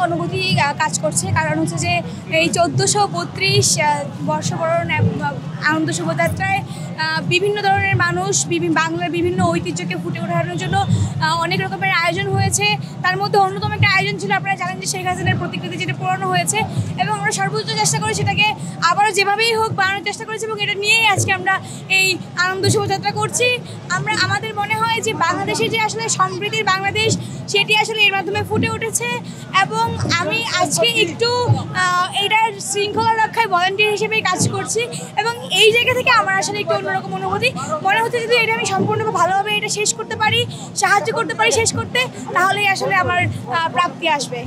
অনুভূতি কাজ করছে, কারণ হচ্ছে যে এই 1432 বর্ষবরণ আনন্দ শোভাযাত্রায় বিভিন্ন ধরনের মানুষ বাংলার বিভিন্ন ঐতিহ্যকে ফুটে ওঠানোর জন্য অনেক রকমের আয়োজন হয়েছে। তার মধ্যে অন্যতম একটা আয়োজন ছিল, আপনারা জানেন যে শেখ হাসিনার প্রতিকৃতি যেটা পুরানো হয়েছে, এবং আমরা সর্বোচ্চ চেষ্টা করি সেটাকে আবারও যেভাবেই হোক বানানোর চেষ্টা করেছি, এবং এটা নিয়েই আজকে আমরা এই আনন্দ শোভাযাত্রা করছি। আমাদের মনে হয় যে বাংলাদেশের যে আসলে সমৃদ্ধির বাংলাদেশ, সেটি আসলে এর মাধ্যমে ফুটে উঠেছে। এবং আমি আজকে একটু এইটার শৃঙ্খলা রক্ষায় ভলান্টিয়ার হিসেবে কাজ করছি, এবং এই জায়গা থেকে আমার আসলে একটু অন্যরকম অনুভূতি মনে হচ্ছে। যদি এটা আমি সম্পূর্ণভাবে ভালোভাবে এটা শেষ করতে পারি, সাহায্য করতে পারি শেষ করতে, তাহলেই আসলে আমার প্রাপ্তি আসবে।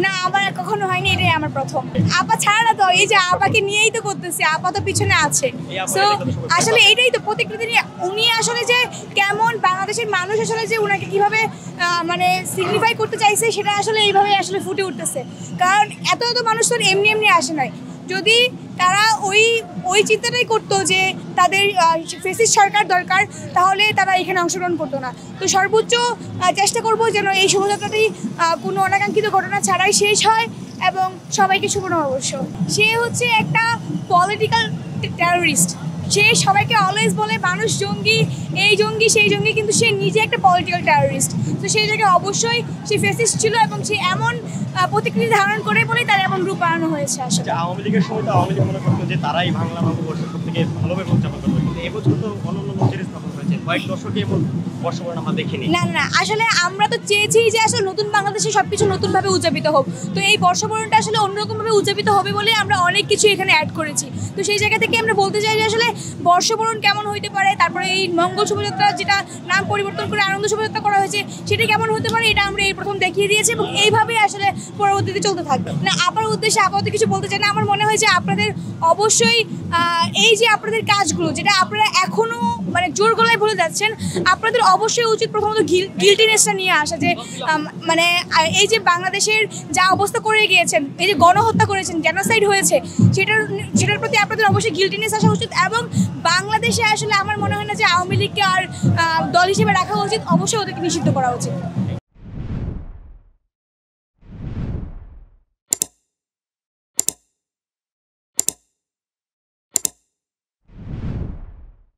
না, আমার কখনো হয়নি, এটাই আমার প্রথম। আপা ছাড়া না তো, এই যে আপাকে নিয়েই তো করতেছি, আপা তো পিছনে আছে। তো আসলে এইটাই তো প্রতিকৃতি নিয়ে উনি আসলে যে কেমন বাংলাদেশের মানুষ আসলে যে উনাকে কিভাবে মানে সিগনিফাই করতে চাইছে, সেটা আসলে এইভাবে আসলে ফুটে উঠতেছে। কারণ এত মানুষ তো এমনি এমনি আসে নাই। যদি তারা ওই চিন্তাটাই করতো যে তাদের ফ্যাসিস্ট সরকার দরকার, তাহলে তারা এখানে অংশগ্রহণ করতো না। তো সর্বোচ্চ চেষ্টা করবো যেন এই শোভাযাত্রাটি কোনো অনাকাঙ্ক্ষিত ঘটনা ছাড়াই শেষ হয় এবং সবাইকে শুভ নববর্ষ। সে হচ্ছে একটা পলিটিক্যাল টেররিস্ট। সে সবাইকে অলওয়েজ বলে মানুষ জঙ্গি, এই জঙ্গি সেই জঙ্গি, কিন্তু সে নিজে একটা পলিটিক্যাল টেররিস্ট। তো সেই জায়গায় অবশ্যই সে ফ্যাসিস্ট ছিল, এবং সে এমন প্রতিকৃতি ধারণ করে বলেই তার এমন রূপ বানানো হয়েছে। আসলে আওয়ামী লীগের সময় তো আওয়ামী লীগ মনে করতো যে তারাই বাংলা নববর্ষ সবথেকে ভালোভাবে উদযাপন করবে, কিন্তু এবছর তো অন্যান্য মঞ্চের স্থাপন হয়েছে, কয়েক দশকে এমন বর্ষবরণ আমরা দেখিনি। না, আসলে আমরা তো চেয়েছি যে আসলে নতুন বাংলাদেশে সবকিছু নতুনভাবে উদযাপিত হোক। তো এই বর্ষবরণটা আসলে অন্যরকমভাবে উদযাপিত হবে বলে আমরা অনেক কিছু এখানে অ্যাড করেছি। তো সেই জায়গা থেকে আমরা বলতে চাই যে আসলে বর্ষবরণ কেমন হইতে পারে, তারপরে এই মঙ্গল শোভাযাত্রা যেটা নাম পরিবর্তন করে আনন্দ শোভাযাত্রা করা হয়েছে, সেটা কেমন হতে পারে, এটা আমরা এই প্রথম দেখিয়ে দিয়েছি, এবং এইভাবে আসলে পরবর্তীতে চলতে থাকবে। না, আপার উদ্দেশ্যে আপাতত কিছু বলতে চাই না। আমার মনে হয় যে আপনাদের অবশ্যই এই যে আপনাদের কাজগুলো যেটা আপনারা এখনও মানে জোর গলায় বলে যাচ্ছেন, আপনাদের অবশ্যই উচিত প্রথমত গিল্টিনেসটা নিয়ে আসা, যে মানে এই যে বাংলাদেশের যা অবস্থা করে গিয়েছেন, এই যে গণহত্যা করেছেন, জেনোসাইড হয়েছে, সেটার প্রতি আপনাদের অবশ্যই গিল্টিনেস আসা উচিত। এবং বাংলাদেশে আসলে আমার মনে হয় না যে আওয়ামী লীগকে আর দল হিসেবে রাখা উচিত, অবশ্যই ওদেরকে নিষিদ্ধ করা উচিত।